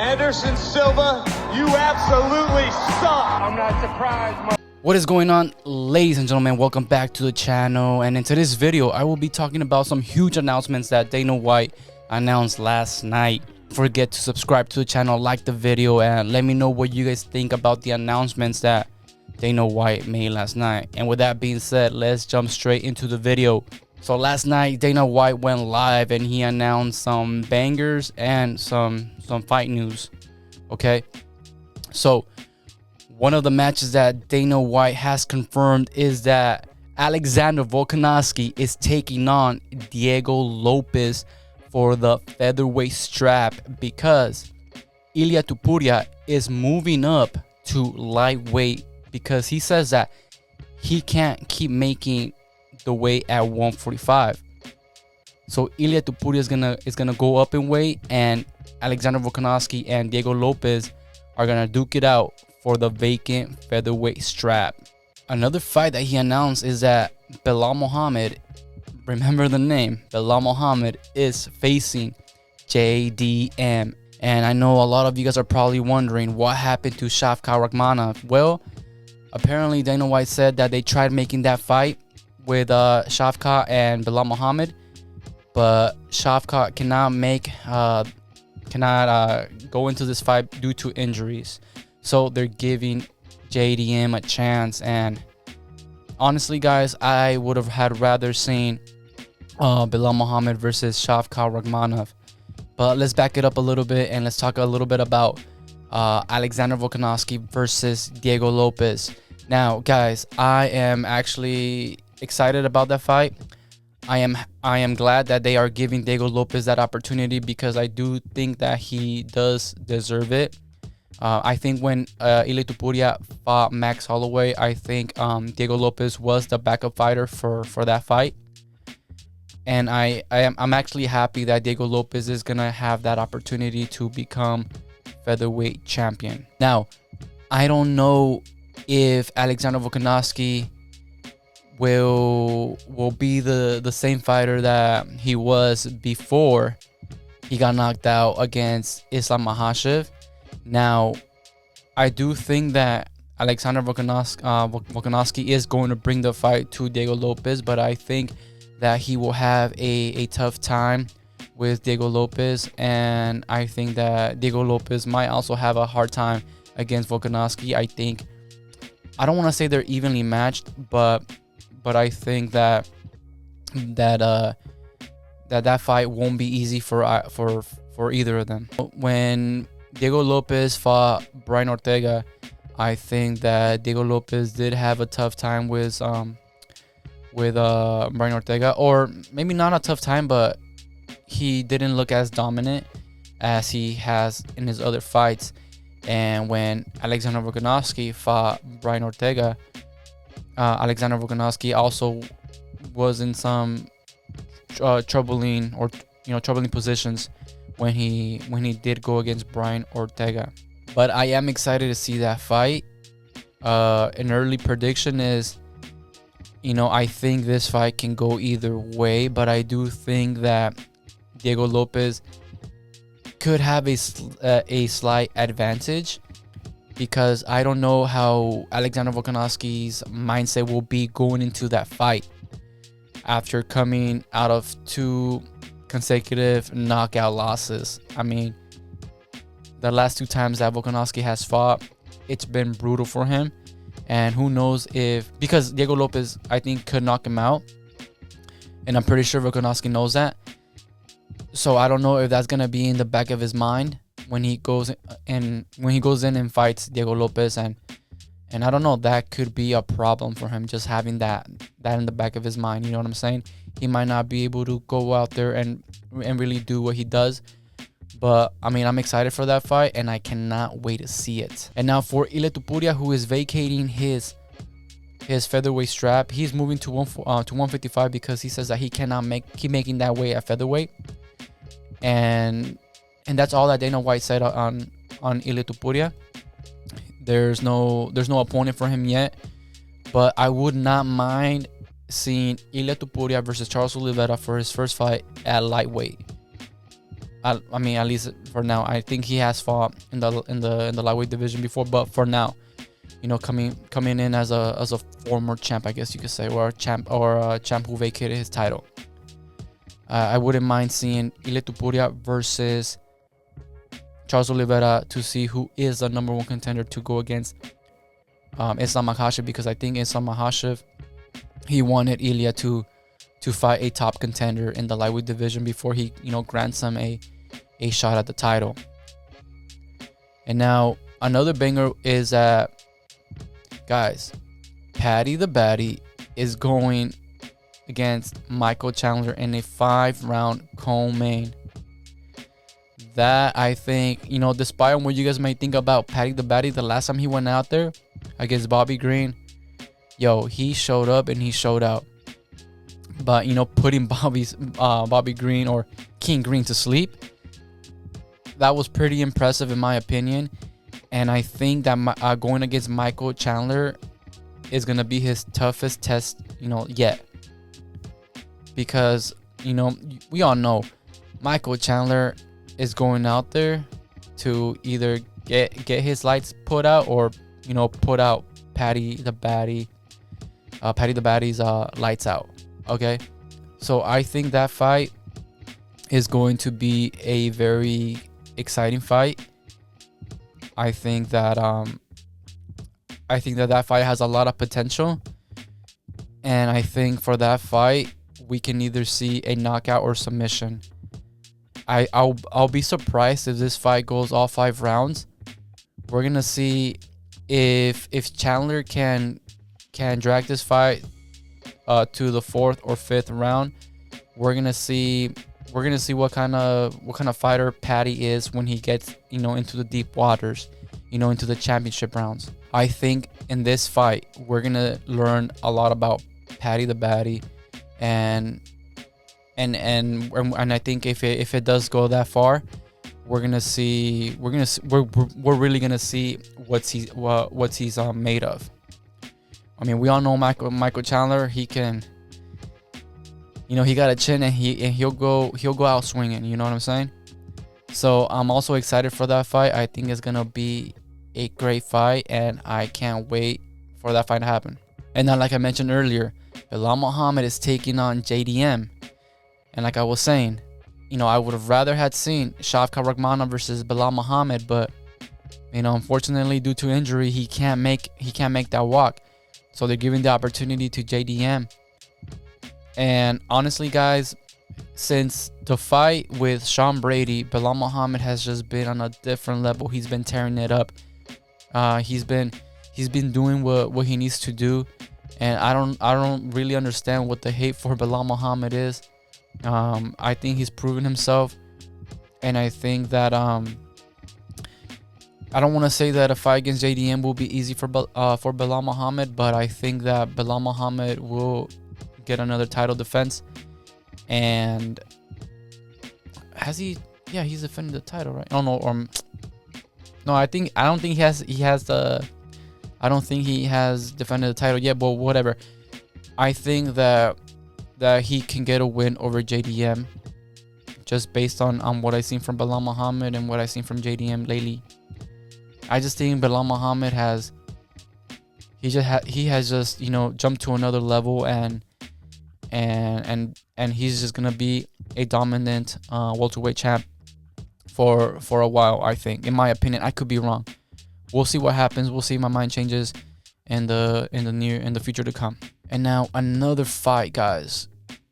Anderson Silva, you absolutely suck. I'm not surprised. What is going on, ladies and gentlemen? Welcome back to the channel, and in today's video I will be talking about some huge announcements that Dana White announced last night. Don't forget to subscribe to the channel, like the video, and let me know what you guys think about the announcements that Dana White made last night. And with that being said, let's jump straight into the video. So last night Dana White went live and he announced some bangers and some fight news. Okay, so one of the matches that Dana White has confirmed is that Alexander Volkanovski is taking on Diego Lopes for the featherweight strap because Ilia Topuria is moving up to lightweight because he says that he can't keep making the weight at 145. So Ilia Topuria is gonna go up in weight, and Alexander Volkanovski and Diego Lopes are gonna duke it out for the vacant featherweight strap. Another fight that he announced is that Belal Muhammad, remember the name, Belal Muhammad, is facing JDM. And I know a lot of you guys are probably wondering what happened to Shavkat Rakhmonov. Well, apparently Dana White said that they tried making that fight with Shavkat and Belal Muhammad, but Shavkat cannot go into this fight due to injuries. So they're giving JDM a chance, and honestly guys, I would have had rather seen Belal Muhammad versus Shavkat Rakhmonov. But let's back it up a little bit and let's talk a little bit about Alexander Volkanovski versus Diego Lopes. Now guys, I am actually excited about that fight. I am glad that they are giving Diego Lopes that opportunity because I do think that he does deserve it. I think when Ilia Topuria fought Max Holloway, I think Diego Lopes was the backup fighter for that fight. And I'm actually happy that Diego Lopes is gonna have that opportunity to become featherweight champion. Now, I don't know if Alexander Volkanovski will be the same fighter that he was before he got knocked out against Islam Makhachev. Now, I do think that Alexander Volkanovski is going to bring the fight to Diego Lopes, but I think that he will have a tough time with Diego Lopes, and I think that Diego Lopes might also have a hard time against Volkanovski. I don't want to say they're evenly matched, but I think that fight won't be easy for either of them. When Diego Lopes fought Brian Ortega, I think that Diego Lopes did have a tough time with Brian Ortega, or maybe not a tough time, but he didn't look as dominant as he has in his other fights. And when Alexander Volkanovski fought Brian Ortega, Alexander Volkanovski also was in some troubling positions when he did go against Brian Ortega. But I am excited to see that fight. An early prediction is, I think this fight can go either way, but I do think that Diego Lopes could have a slight advantage because I don't know how Alexander Volkanovski's mindset will be going into that fight after coming out of 2 consecutive knockout losses. I mean, the last 2 times that Volkanovski has fought, it's been brutal for him. And who knows because Diego Lopes, I think, could knock him out. And I'm pretty sure Volkanovski knows that. So I don't know if that's going to be in the back of his mind when he goes in and fights Diego Lopes. And I don't know, that could be a problem for him, just having that in the back of his mind. You know what I'm saying? He might not be able to go out there and really do what he does. But I mean, I'm excited for that fight and I cannot wait to see it. And now for Ilia Topuria, who is vacating his featherweight strap, he's moving to 155 because he says that he cannot keep making that weight at featherweight. And that's all that Dana White said on Ilia Topuria. There's no opponent for him yet, but I would not mind seeing Ilia Topuria versus Charles Oliveira for his first fight at lightweight. I mean, at least for now. I think he has fought in the lightweight division before, but for now, coming in as a former champ, I guess you could say, or a champ who vacated his title. I wouldn't mind seeing Ilia Topuria versus Charles Oliveira to see who is the number one contender to go against Islam Makhachev, because I think Islam Makhachev, he wanted Ilia to fight a top contender in the lightweight division before he grants him a shot at the title. And now another banger is that, guys, Paddy the Baddy is going against Michael Chandler in a 5-round co-main. That, I think, despite what you guys might think about Paddy the Baddy, the last time he went out there against Bobby Green, he showed up and he showed out. But putting Bobby Green, or King Green, to sleep, that was pretty impressive in my opinion. And I think that going against Michael Chandler is gonna be his toughest test, yet. Because we all know Michael Chandler is going out there to either get his lights put out, or put out Paddy the Baddy's lights out. Okay, so I think that fight is going to be a very exciting fight. I think that that fight has a lot of potential, and I think for that fight we can either see a knockout or submission. I'll be surprised if this fight goes all 5 rounds. We're gonna see if Chandler can drag this fight to the 4th or 5th round. We're gonna see what kind of fighter Paddy is when he gets into the deep waters, into the championship rounds. I think in this fight we're gonna learn a lot about Paddy the Baddy, and I think if it does go that far, we're really gonna see what he's made of. I mean, we all know Michael Chandler. He can, he got a chin, and he'll go out swinging. You know what I'm saying? So I'm also excited for that fight. I think it's gonna be a great fight, and I can't wait for that fight to happen. And now, like I mentioned earlier, Belal Muhammad is taking on JDM, and like I was saying, I would have rather had seen Shavkat Rakhmonov versus Belal Muhammad, but unfortunately, due to injury, he can't make that walk. So they're giving the opportunity to JDM. And honestly, guys, since the fight with Sean Brady, Belal Muhammad has just been on a different level. He's been tearing it up. He's been doing what he needs to do, and I don't really understand what the hate for Belal Muhammad is. I think he's proven himself, and I think that I don't want to say that a fight against JDM will be easy for Belal Muhammad, but I think that Belal Muhammad will get another title defense. And has he? Yeah, he's defended the title, right? Oh no, no. I don't think he has defended the title yet. But whatever. I think that he can get a win over JDM, just based on what I've seen from Belal Muhammad and what I've seen from JDM lately. I just think Belal Muhammad has just jumped to another level, and he's just gonna be a dominant welterweight champ for a while. I think, in my opinion, I could be wrong. We'll see what happens. We'll see if my mind changes in the future to come. And now another fight, guys,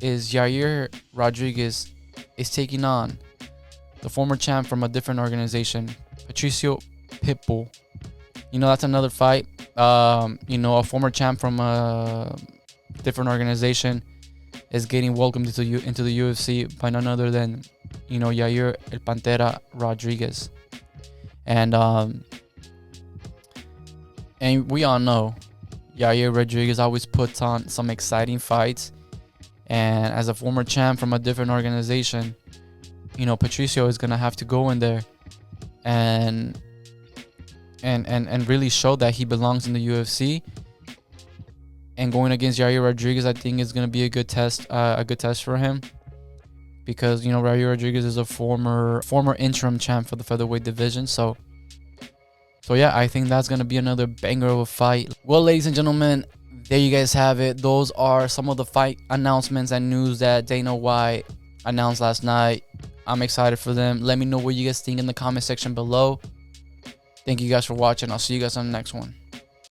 is Yair Rodriguez is taking on the former champ from a different organization, Patricio Pitbull. That's another fight. A former champ from a different organization is getting welcomed into the UFC by none other than Yair El Pantera Rodriguez. And we all know Yair Rodriguez always puts on some exciting fights, and as a former champ from a different organization, Patricio is gonna have to go in there and really show that he belongs in the UFC. And going against Yair Rodriguez, I think is gonna be a good test for him. because, you know, Raul Rodriguez is a former interim champ for the featherweight division. So yeah, I think that's going to be another banger of a fight. Well, ladies and gentlemen, there you guys have it. Those are some of the fight announcements and news that Dana White announced last night. I'm excited for them. Let me know what you guys think in the comment section below. Thank you guys for watching. I'll see you guys on the next one.